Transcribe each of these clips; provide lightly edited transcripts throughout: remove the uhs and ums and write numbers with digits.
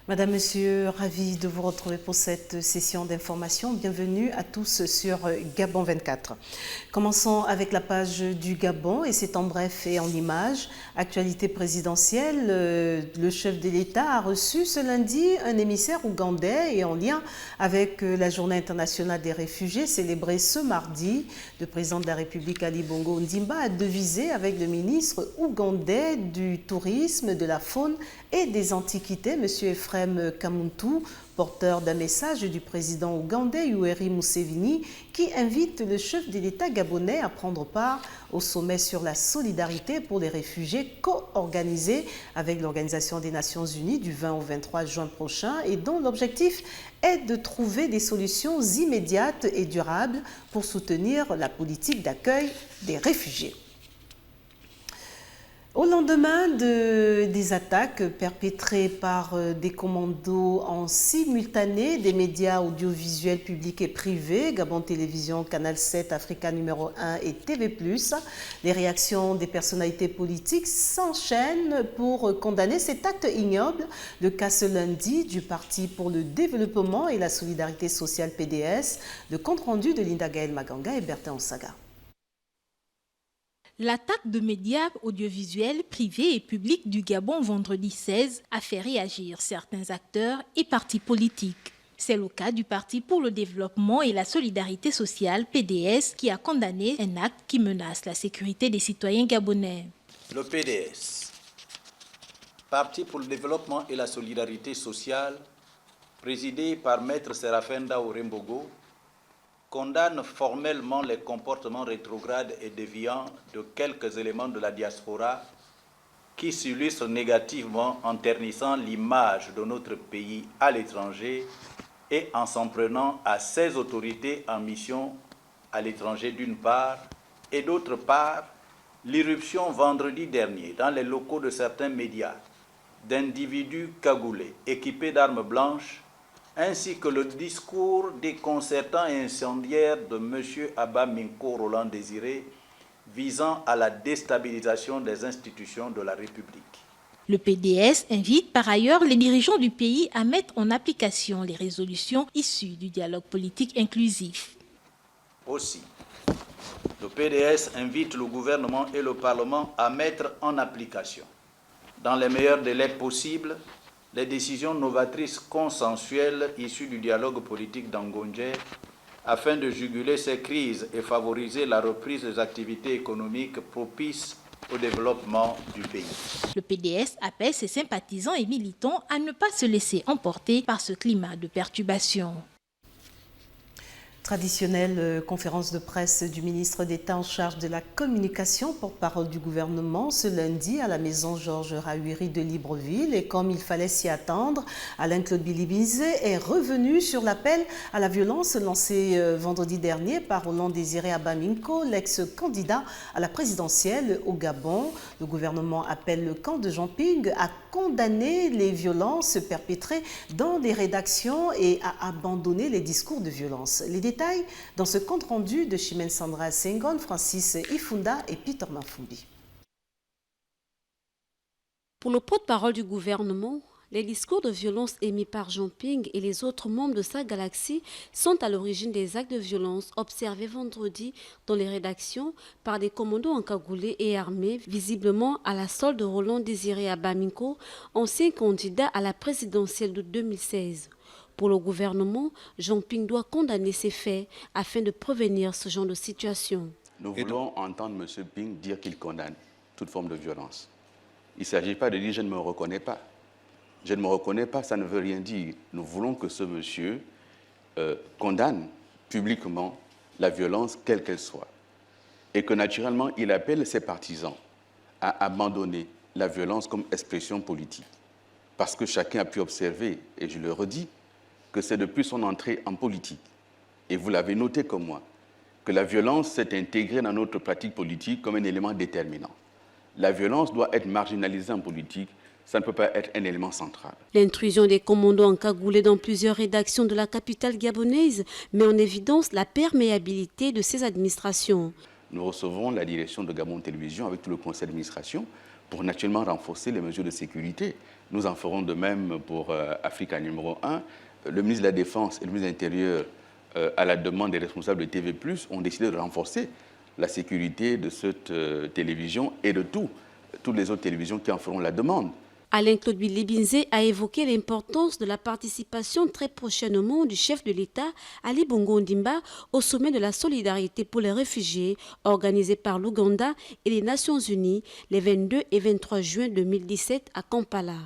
Madame, Monsieur, ravi de vous retrouver pour cette session d'information. Bienvenue à tous sur Gabon 24. Commençons avec la page du Gabon et c'est en bref et en images. Actualité présidentielle, le chef de l'État a reçu ce lundi un émissaire ougandais et en lien avec la Journée internationale des réfugiés célébrée ce mardi. Le président de la République Ali Bongo Ondimba a devisé avec le ministre ougandais du tourisme, de la faune et des antiquités, M. Ephraim Kamuntu, porteur d'un message du président ougandais Yoweri Museveni, qui invite le chef de l'État gabonais à prendre part au sommet sur la solidarité pour les réfugiés co-organisé avec l'Organisation des Nations Unies du 20 au 23 juin prochain et dont l'objectif est de trouver des solutions immédiates et durables pour soutenir la politique d'accueil des réfugiés. Au lendemain des attaques perpétrées par des commandos en simultané des médias audiovisuels publics et privés, Gabon Télévision, Canal 7, Africa numéro 1 et TV+, les réactions des personnalités politiques s'enchaînent pour condamner cet acte ignoble. Le cas ce lundi du Parti pour le développement et la solidarité sociale PDS, le compte-rendu de Linda Gaël Maganga et Bertin Onsaga. L'attaque de médias audiovisuels privés et publics du Gabon vendredi 16 a fait réagir certains acteurs et partis politiques. C'est le cas du Parti pour le développement et la solidarité sociale, PDS, qui a condamné un acte qui menace la sécurité des citoyens gabonais. Le PDS, Parti pour le développement et la solidarité sociale, présidé par Maître Séraphin Daourembogo, condamne formellement les comportements rétrogrades et déviants de quelques éléments de la diaspora qui s'illustrent négativement en ternissant l'image de notre pays à l'étranger et en s'en prenant à ses autorités en mission à l'étranger d'une part, et d'autre part, l'irruption vendredi dernier dans les locaux de certains médias d'individus cagoulés équipés d'armes blanches ainsi que le discours déconcertant et incendiaire de M. Abba Minko Roland Désiré visant à la déstabilisation des institutions de la République. Le PDS invite par ailleurs les dirigeants du pays à mettre en application les résolutions issues du dialogue politique inclusif. Aussi, le PDS invite le gouvernement et le Parlement à mettre en application, dans les meilleurs délais possibles, les décisions novatrices consensuelles issues du dialogue politique d'Angondje afin de juguler ces crises et favoriser la reprise des activités économiques propices au développement du pays. Le PDS appelle ses sympathisants et militants à ne pas se laisser emporter par ce climat de perturbation. Traditionnelle conférence de presse du ministre d'État en charge de la communication, porte-parole du gouvernement, ce lundi à la maison Georges Rahuiri de Libreville. Et comme il fallait s'y attendre, Alain-Claude Bilibizé est revenu sur l'appel à la violence lancé vendredi dernier par Roland Désiré Abba Minko, l'ex-candidat à la présidentielle au Gabon. Le gouvernement appelle le camp de Jean Ping à condamner les violences perpétrées dans des rédactions et à abandonner les discours de violence. Les détails dans ce compte-rendu de Chimène Sandra Senghon, Francis Ifunda et Peter Mafumbi. Pour le porte-parole du gouvernement, les discours de violence émis par Jean Ping et les autres membres de sa galaxie sont à l'origine des actes de violence observés vendredi dans les rédactions par des commandos encagoulés et armés, visiblement à la solde de Roland Désiré Abba Minko, ancien candidat à la présidentielle de 2016. Pour le gouvernement, Jean Ping doit condamner ces faits afin de prévenir ce genre de situation. Nous voulons entendre M. Ping dire qu'il condamne toute forme de violence. Il ne s'agit pas de dire « je ne me reconnais pas ». Je ne me reconnais pas, ça ne veut rien dire. Nous voulons que ce monsieur condamne publiquement la violence, quelle qu'elle soit. Et que naturellement, il appelle ses partisans à abandonner la violence comme expression politique. Parce que chacun a pu observer, et je le redis, que c'est depuis son entrée en politique, et vous l'avez noté comme moi, que la violence s'est intégrée dans notre pratique politique comme un élément déterminant. La violence doit être marginalisée en politique, ça ne peut pas être un élément central. L'intrusion des commandos encagoulés dans plusieurs rédactions de la capitale gabonaise met en évidence la perméabilité de ces administrations. nous recevons la direction de Gabon Télévision avec tout le conseil d'administration pour naturellement renforcer les mesures de sécurité. Nous en ferons de même pour Africa numéro 1. Le ministre de la Défense et le ministre de l'Intérieur, à la demande des responsables de TV+, ont décidé de renforcer la sécurité de cette télévision et de toutes les autres télévisions qui en feront la demande. Alain-Claude Billy-Binzé a évoqué l'importance de la participation très prochainement du chef de l'État, Ali Bongo Ondimba, au sommet de la solidarité pour les réfugiés organisé par l'Ouganda et les Nations Unies les 22 et 23 juin 2017 à Kampala.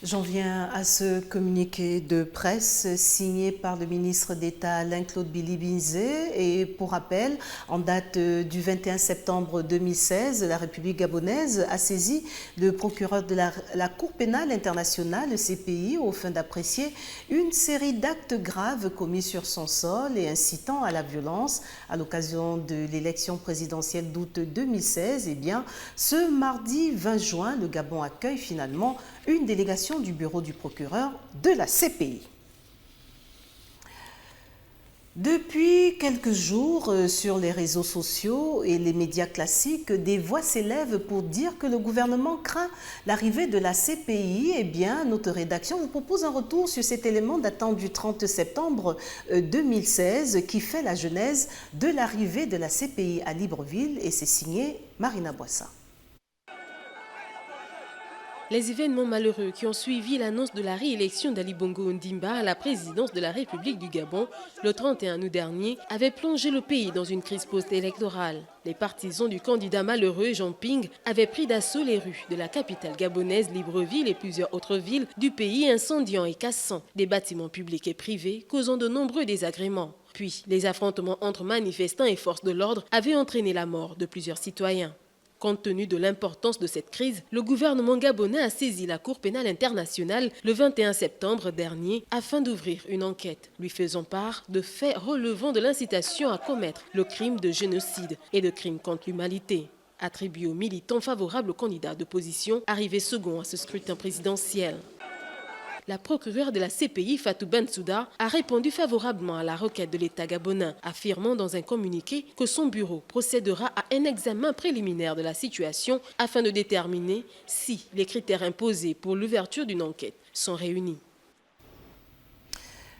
J'en viens à ce communiqué de presse signé par le ministre d'État Alain-Claude Billy-Binzé et pour rappel, en date du 21 septembre 2016, la République gabonaise a saisi le procureur de la Cour pénale internationale, le CPI, aux fins d'apprécier une série d'actes graves commis sur son sol et incitant à la violence à l'occasion de l'élection présidentielle d'août 2016. Eh bien, ce mardi 20 juin, le Gabon accueille finalement une délégation du bureau du procureur de la CPI. Depuis quelques jours, sur les réseaux sociaux et les médias classiques, des voix s'élèvent pour dire que le gouvernement craint l'arrivée de la CPI. Eh bien, notre rédaction vous propose un retour sur cet élément datant du 30 septembre 2016 qui fait la genèse de l'arrivée de la CPI à Libreville et c'est signé Marina Boissa. Les événements malheureux qui ont suivi l'annonce de la réélection d'Ali Bongo Ondimba à la présidence de la République du Gabon le 31 août dernier avaient plongé le pays dans une crise post-électorale. Les partisans du candidat malheureux Jean Ping avaient pris d'assaut les rues de la capitale gabonaise Libreville et plusieurs autres villes du pays, incendiant et cassant des bâtiments publics et privés, causant de nombreux désagréments. Puis, les affrontements entre manifestants et forces de l'ordre avaient entraîné la mort de plusieurs citoyens. Compte tenu de l'importance de cette crise, le gouvernement gabonais a saisi la Cour pénale internationale le 21 septembre dernier afin d'ouvrir une enquête, lui faisant part de faits relevant de l'incitation à commettre le crime de génocide et de crime contre l'humanité, attribué aux militants favorables au candidat d'opposition arrivé second à ce scrutin présidentiel. La procureure de la CPI, Fatou Bensouda, a répondu favorablement à la requête de l'État gabonais, affirmant dans un communiqué que son bureau procédera à un examen préliminaire de la situation afin de déterminer si les critères imposés pour l'ouverture d'une enquête sont réunis.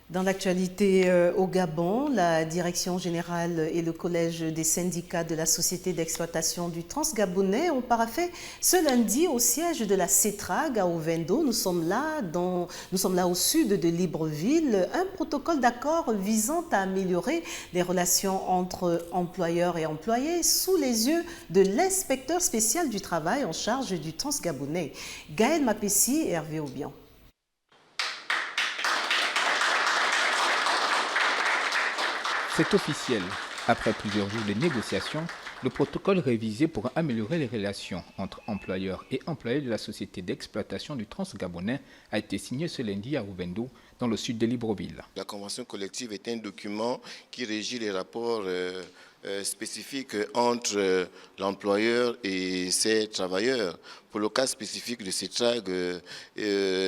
Dans l'actualité au Gabon, la direction générale et le collège des syndicats de la société d'exploitation du Transgabonais ont paraphé ce lundi au siège de la CETRAG à Ovendo. Nous sommes là au sud de Libreville, un protocole d'accord visant à améliorer les relations entre employeurs et employés sous les yeux de l'inspecteur spécial du travail en charge du Transgabonais, Gaël Mapessi et Hervé Aubian. C'est officiel. Après plusieurs jours de négociations, le protocole révisé pour améliorer les relations entre employeurs et employés de la société d'exploitation du Transgabonais a été signé ce lundi à Ovendo, dans le sud de Libreville. La convention collective est un document qui régit les rapports spécifiques entre l'employeur et ses travailleurs. Pour le cas spécifique de CETRAG,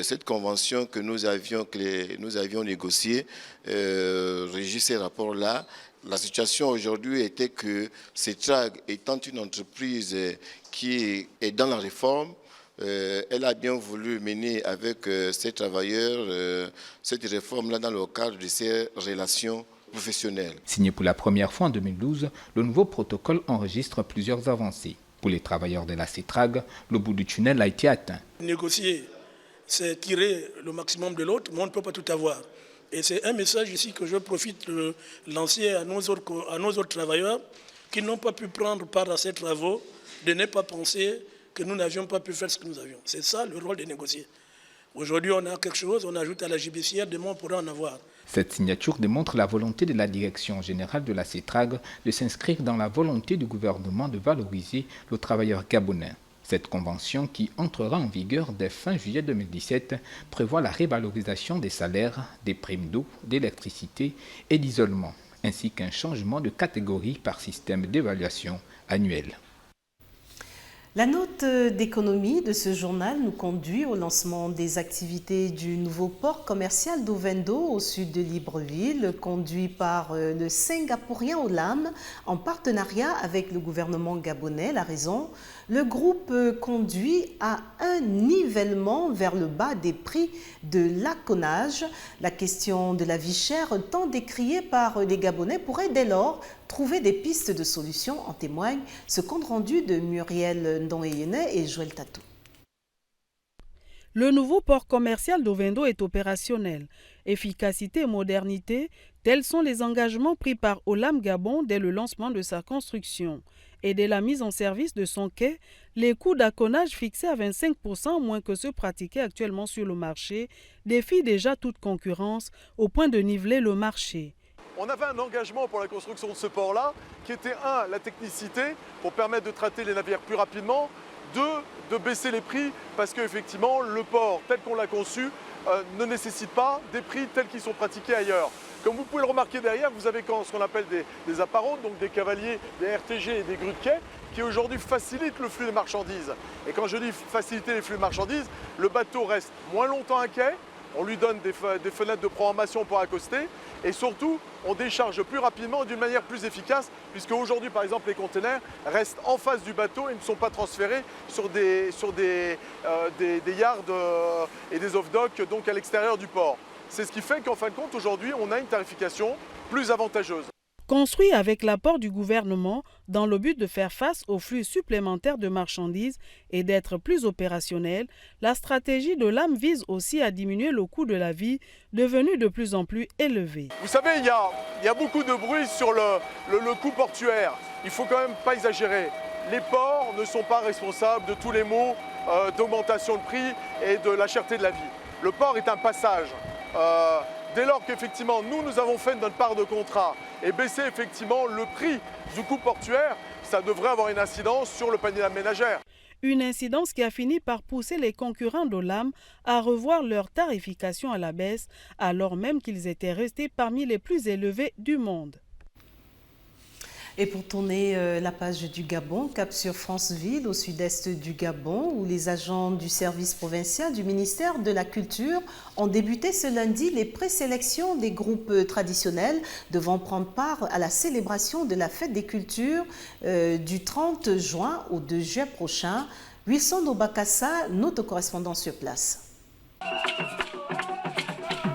cette convention que nous avions négociée régit ces rapports-là. La situation aujourd'hui était que CETRAG, étant une entreprise qui est dans la réforme, elle a bien voulu mener avec ses travailleurs cette réforme-là dans le cadre de ses relations professionnelles. Signé pour la première fois en 2012, le nouveau protocole enregistre plusieurs avancées. Pour les travailleurs de la CETRAG, le bout du tunnel a été atteint. Négocier, c'est tirer le maximum de l'autre, mais on ne peut pas tout avoir. Et c'est un message ici que je profite de lancer à nos autres travailleurs qui n'ont pas pu prendre part à ces travaux, de ne pas penser que nous n'avions pas pu faire ce que nous avions. C'est ça le rôle de négocier. Aujourd'hui, on a quelque chose, on ajoute à la JBCR, demain on pourra en avoir. Cette signature démontre la volonté de la direction générale de la CETRAG de s'inscrire dans la volonté du gouvernement de valoriser le travailleur gabonais. Cette convention, qui entrera en vigueur dès fin juillet 2017, prévoit la révalorisation des salaires, des primes d'eau, d'électricité et d'isolement, ainsi qu'un changement de catégorie par système d'évaluation annuel. La note d'économie de ce journal nous conduit au lancement des activités du nouveau port commercial d'Ovendo au sud de Libreville, conduit par le Singapourien Olam en partenariat avec le gouvernement gabonais. La raison, le groupe conduit à un nivellement vers le bas des prix de l'accounage. La question de la vie chère, tant décriée par les Gabonais, pourrait dès lors trouver des pistes de solutions, en témoigne ce compte rendu de Muriel Ndoneyene et Joël Tatou. Le nouveau port commercial d'Ovendo est opérationnel. Efficacité et modernité, tels sont les engagements pris par Olam Gabon dès le lancement de sa construction. Et dès la mise en service de son quai, les coûts d'accounage fixés à 25% moins que ceux pratiqués actuellement sur le marché défient déjà toute concurrence au point de niveler le marché. On avait un engagement pour la construction de ce port-là qui était 1, la technicité pour permettre de traiter les navires plus rapidement, 2, de baisser les prix parce qu'effectivement le port tel qu'on l'a conçu ne nécessite pas des prix tels qu'ils sont pratiqués ailleurs. Comme vous pouvez le remarquer derrière, vous avez ce qu'on appelle des appareaux, donc des cavaliers, des RTG et des grues de quai qui aujourd'hui facilitent le flux des marchandises. Et quand je dis faciliter les flux de marchandises, le bateau reste moins longtemps à quai, on lui donne des fenêtres de programmation pour accoster et surtout on décharge plus rapidement et d'une manière plus efficace puisque aujourd'hui par exemple les containers restent en face du bateau et ne sont pas transférés sur des yards et des off-docks donc à l'extérieur du port. C'est ce qui fait qu'en fin de compte aujourd'hui on a une tarification plus avantageuse. Construit avec l'apport du gouvernement dans le but de faire face aux flux supplémentaires de marchandises et d'être plus opérationnel, la stratégie de l'AM vise aussi à diminuer le coût de la vie devenu de plus en plus élevé. Vous savez, il y a beaucoup de bruit sur le coût portuaire. Il ne faut quand même pas exagérer. Les ports ne sont pas responsables de tous les maux d'augmentation de prix et de la cherté de la vie. Le port est un passage. Dès lors qu'effectivement nous avons fait notre part de contrat et baissé effectivement le prix du coût portuaire, ça devrait avoir une incidence sur le panier de la ménagère. Une incidence qui a fini par pousser les concurrents d'Olam à revoir leur tarification à la baisse, alors même qu'ils étaient restés parmi les plus élevés du monde. Et pour tourner la page du Gabon, cap sur Franceville, au sud-est du Gabon, où les agents du service provincial du ministère de la Culture ont débuté ce lundi les présélections des groupes traditionnels devant prendre part à la célébration de la fête des cultures du 30 juin au 2 juillet prochain. Wilson Obakassa, notre correspondant sur place.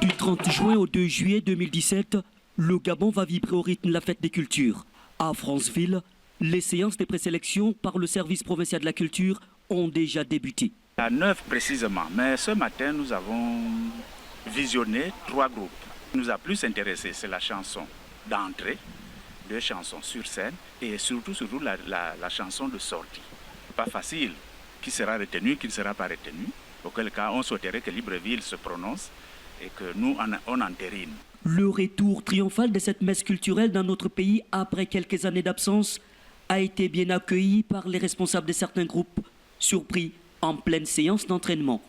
Du 30 juin au 2 juillet 2017, le Gabon va vibrer au rythme de la fête des cultures. À Franceville, les séances de présélection par le service provincial de la culture ont déjà débuté. À 9 précisément, mais ce matin nous avons visionné 3 groupes. Ce qui nous a plus intéressé, c'est la chanson d'entrée, 2 chansons sur scène et surtout la chanson de sortie. Pas facile, qui sera retenu, qui ne sera pas retenu. Auquel cas on souhaiterait que Libreville se prononce et que nous on entérine. Le retour triomphal de cette messe culturelle dans notre pays après quelques années d'absence a été bien accueilli par les responsables de certains groupes, surpris en pleine séance d'entraînement.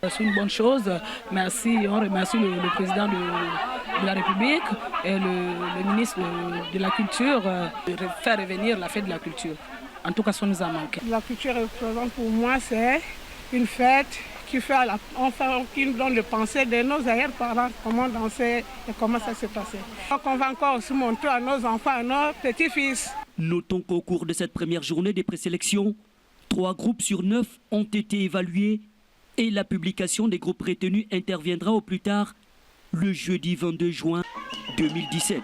C'est une bonne chose. Merci, on remercie le président de la République et le ministre de la Culture de faire revenir la fête de la culture. En tout cas, ça nous a manqué. La culture représente pour moi, c'est une fête qui nous donne le pensée de nos arrière-parents, comment danser et comment ça s'est passé. Donc on va encore aussi montrer à nos enfants, à nos petits-fils. Notons qu'au cours de cette première journée des présélections, 3 groupes sur 9 ont été évalués et la publication des groupes retenus interviendra au plus tard le jeudi 22 juin 2017.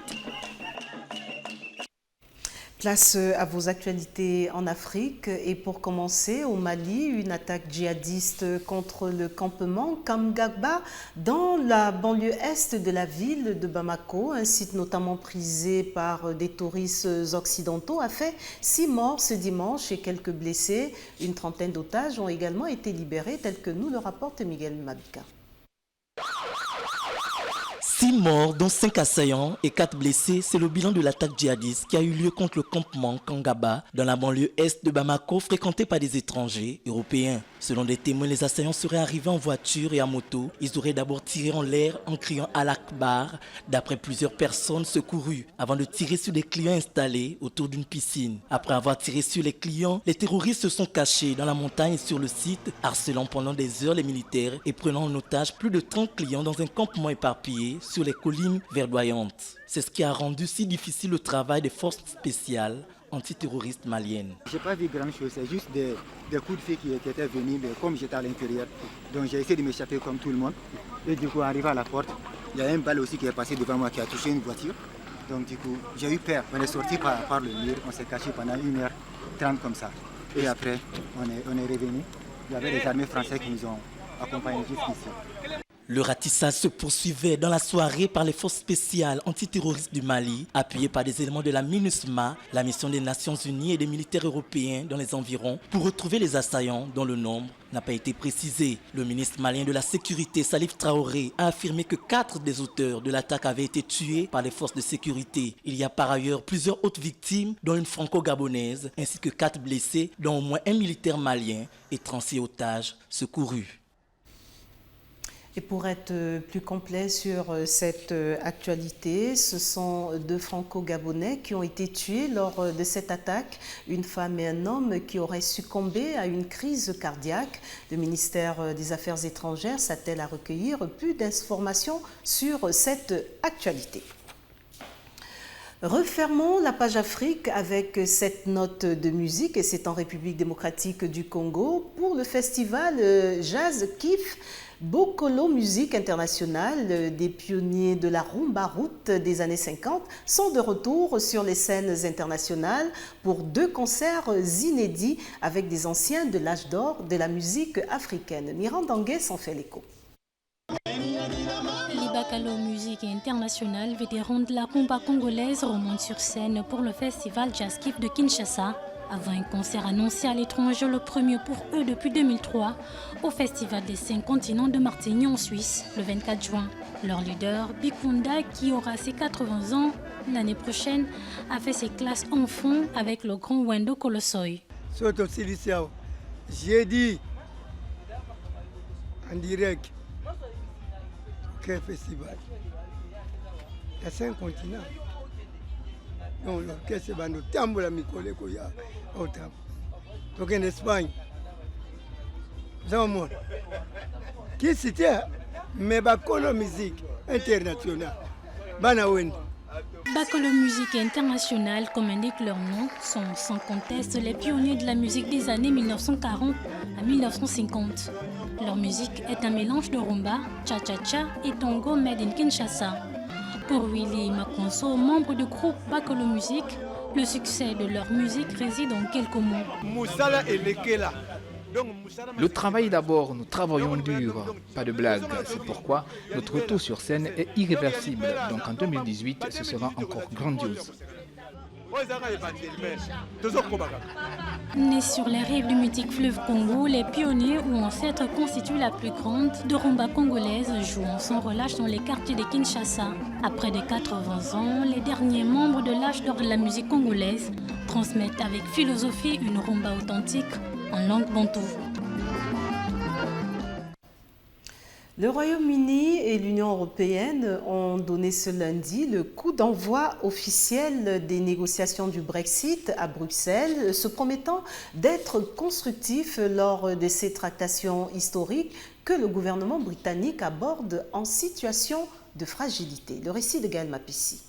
Place à vos actualités en Afrique et pour commencer, au Mali, une attaque djihadiste contre le campement Kamgagba dans la banlieue est de la ville de Bamako, un site notamment prisé par des touristes occidentaux, a fait 6 morts ce dimanche et quelques blessés. Une trentaine d'otages ont également été libérés, tel que nous le rapporte Miguel Mabika. 6 morts, dont 5 assaillants et 4 blessés, c'est le bilan de l'attaque djihadiste qui a eu lieu contre le campement Kangaba dans la banlieue est de Bamako, fréquenté par des étrangers européens. Selon des témoins, les assaillants seraient arrivés en voiture et à moto. Ils auraient d'abord tiré en l'air en criant « Allah Akbar » d'après plusieurs personnes secourues, avant de tirer sur des clients installés autour d'une piscine. Après avoir tiré sur les clients, les terroristes se sont cachés dans la montagne et sur le site, harcelant pendant des heures les militaires et prenant en otage plus de 30 clients dans un campement éparpillé sur les collines verdoyantes. C'est ce qui a rendu si difficile le travail des forces spéciales antiterroristes maliennes. Je n'ai pas vu grand chose, c'est juste des coups de feu qui étaient venus, mais comme j'étais à l'intérieur, donc j'ai essayé de m'échapper comme tout le monde. Et du coup, arrivé à la porte, il y a un balle aussi qui est passé devant moi qui a touché une voiture. Donc du coup, j'ai eu peur. On est sorti par le mur, on s'est caché pendant 1h30 comme ça. Et après, on est revenu. Il y avait les armées françaises qui nous ont accompagnés jusqu'ici. Le ratissage se poursuivait dans la soirée par les forces spéciales antiterroristes du Mali, appuyées par des éléments de la MINUSMA, la mission des Nations Unies et des militaires européens dans les environs, pour retrouver les assaillants dont le nombre n'a pas été précisé. Le ministre malien de la Sécurité, Salif Traoré, a affirmé que 4 des auteurs de l'attaque avaient été tués par les forces de sécurité. Il y a par ailleurs plusieurs autres victimes, dont une franco-gabonaise, ainsi que 4 blessés, dont au moins un militaire malien et 36 otages secourus. Et pour être plus complet sur cette actualité, ce sont 2 franco-gabonais qui ont été tués lors de cette attaque, une femme et un homme qui auraient succombé à une crise cardiaque. Le ministère des Affaires étrangères s'attelle à recueillir plus d'informations sur cette actualité. Refermons la page Afrique avec cette note de musique, et c'est en République démocratique du Congo pour le festival Jazz Kif Bokolo Musique Internationale. Des pionniers de la rumba route des années 50 sont de retour sur les scènes internationales pour 2 concerts inédits avec des anciens de l'âge d'or de la musique africaine. Miranda Ngué s'en fait l'écho. Bokolo Musique Internationale, vétéran de la rumba congolaise, remonte sur scène pour le festival Jazz Kif de Kinshasa. Avant un concert annoncé à l'étranger, le premier pour eux depuis 2003, au Festival des 5 continents de Martigny en Suisse, le 24 juin. Leur leader, Bikunda, qui aura ses 80 ans l'année prochaine, a fait ses classes en fond avec le grand Wendo Kolosoi. J'ai dit en direct quel festival. Il y a 5 continents. Donc l'orchestre va nous tambour la micole qu'il y a au temple. Donc en Espagne, dans le monde, qui c'était, mais Bokolo Musique Internationale, Banawen. Bokolo Musique Internationale, comme indique leur nom, sont sans conteste les pionniers de la musique des années 1940 à 1950. Leur musique est un mélange de rumba, cha-cha-cha et tango made in Kinshasa. Pour Willy Makonso, membre du groupe Bokolo Musique, le succès de leur musique réside en quelques mots. Le travail d'abord, nous travaillons dur, pas de blague. C'est pourquoi notre retour sur scène est irréversible. Donc en 2018, ce sera encore grandiose. Nés sur les rives du mythique fleuve Congo, les pionniers ou ancêtres constituent la plus grande de rumba congolaise, jouant sans relâche dans les quartiers de Kinshasa. À près de 80 ans, les derniers membres de l'âge d'or de la musique congolaise transmettent avec philosophie une rumba authentique en langue bantoue. Le Royaume-Uni et l'Union européenne ont donné ce lundi le coup d'envoi officiel des négociations du Brexit à Bruxelles, se promettant d'être constructifs lors de ces tractations historiques que le gouvernement britannique aborde en situation de fragilité. Le récit de Gaël Mapissi.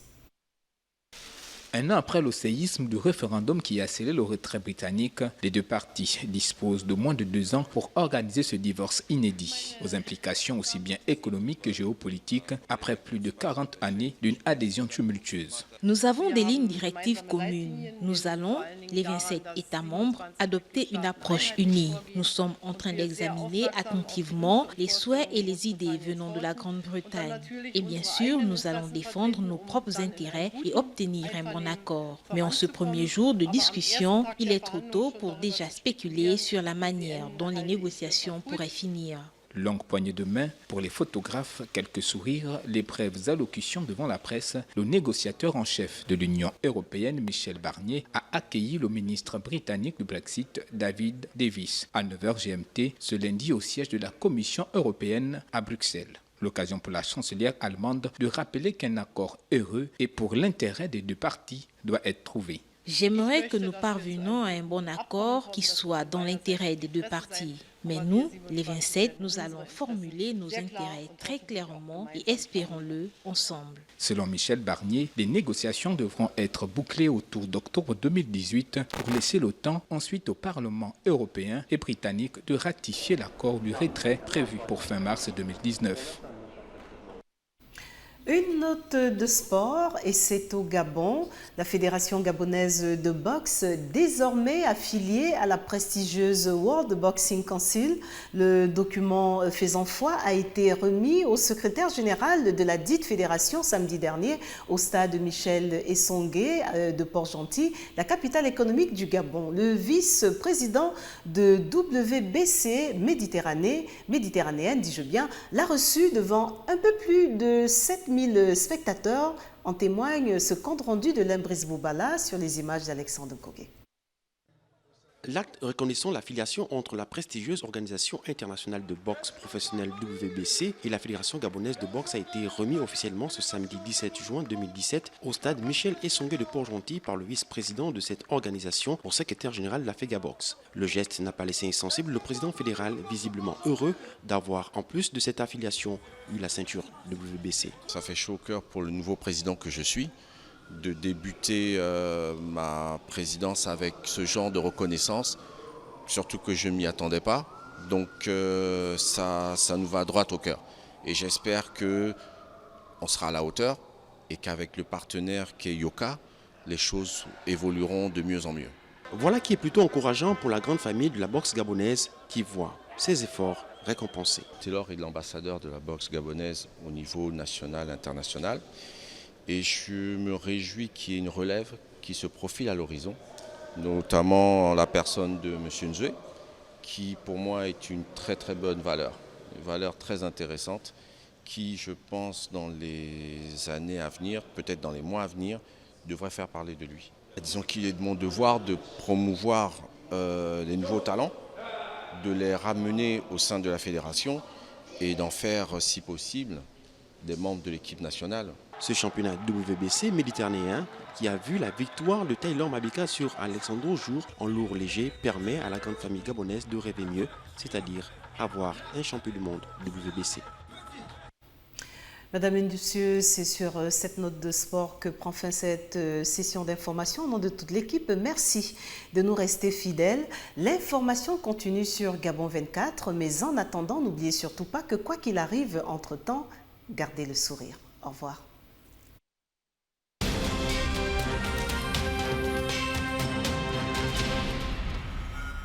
Un an après le séisme du référendum qui a scellé le retrait britannique, les 2 parties disposent de moins de 2 ans pour organiser ce divorce inédit, aux implications aussi bien économiques que géopolitiques, après plus de 40 années d'une adhésion tumultueuse. Nous avons des lignes directives communes. Nous allons, les 27 États membres, adopter une approche unie. Nous sommes en train d'examiner attentivement les souhaits et les idées venant de la Grande-Bretagne. Et bien sûr, nous allons défendre nos propres intérêts et obtenir un bon accord. Mais en ce premier jour de discussion, il est trop tôt pour déjà spéculer sur la manière dont les négociations pourraient finir. Longue poignée de main pour les photographes, quelques sourires, les brèves allocutions devant la presse. Le négociateur en chef de l'Union européenne, Michel Barnier, a accueilli le ministre britannique du Brexit, David Davis, à 9h GMT ce lundi au siège de la Commission européenne à Bruxelles. L'occasion pour la chancelière allemande de rappeler qu'un accord heureux et pour l'intérêt des deux parties doit être trouvé. J'aimerais que nous parvenions à un bon accord qui soit dans l'intérêt des deux parties. Mais nous, les 27, nous allons formuler nos intérêts très clairement et espérons-le ensemble. Selon Michel Barnier, les négociations devront être bouclées autour d'octobre 2018 pour laisser le temps ensuite au Parlement européen et britannique de ratifier l'accord du retrait prévu pour fin mars 2019. Une note de sport, et c'est au Gabon. La Fédération gabonaise de boxe, désormais affiliée à la prestigieuse World Boxing Council. Le document faisant foi a été remis au secrétaire général de la dite fédération samedi dernier au stade Michel Essongué de Port-Gentil, la capitale économique du Gabon. Le vice-président de WBC méditerranéenne, dis-je bien, l'a reçu devant un peu plus de 7000 spectateurs. En témoigne ce compte rendu de Lembris Boubala sur les images d'Alexandre Kogué. L'acte reconnaissant l'affiliation entre la prestigieuse organisation internationale de boxe professionnelle WBC et la Fédération gabonaise de boxe a été remis officiellement ce samedi 17 juin 2017 au stade Michel Essongué de Port-Gentil par le vice-président de cette organisation au secrétaire général de la FEGABOX. Le geste n'a pas laissé insensible le président fédéral, visiblement heureux d'avoir, en plus de cette affiliation, eu la ceinture WBC. Ça fait chaud au cœur pour le nouveau président que je suis, de débuter ma présidence avec ce genre de reconnaissance, surtout que je ne m'y attendais pas. Donc ça nous va droit au cœur. Et j'espère qu'on sera à la hauteur et qu'avec le partenaire qui est Yoka, les choses évolueront de mieux en mieux. Voilà qui est plutôt encourageant pour la grande famille de la boxe gabonaise qui voit ses efforts récompensés. Taylor est l'ambassadeur de la boxe gabonaise au niveau national et international. Et je me réjouis qu'il y ait une relève qui se profile à l'horizon, notamment la personne de M. Nzoué, qui pour moi est une très très bonne valeur, une valeur très intéressante, qui je pense dans les années à venir, peut-être dans les mois à venir, devrait faire parler de lui. Disons qu'il est de mon devoir de promouvoir les nouveaux talents, de les ramener au sein de la fédération et d'en faire, si possible, des membres de l'équipe nationale. Ce championnat WBC méditerranéen qui a vu la victoire de Taylor Mabika sur Alexandre Jour en lourd léger permet à la grande famille gabonaise de rêver mieux, c'est-à-dire avoir un champion du monde WBC. Madame et messieurs, c'est sur cette note de sport que prend fin cette session d'information. Au nom de toute l'équipe, merci de nous rester fidèles. L'information continue sur Gabon 24, mais en attendant, n'oubliez surtout pas que quoi qu'il arrive entre-temps, gardez le sourire. Au revoir.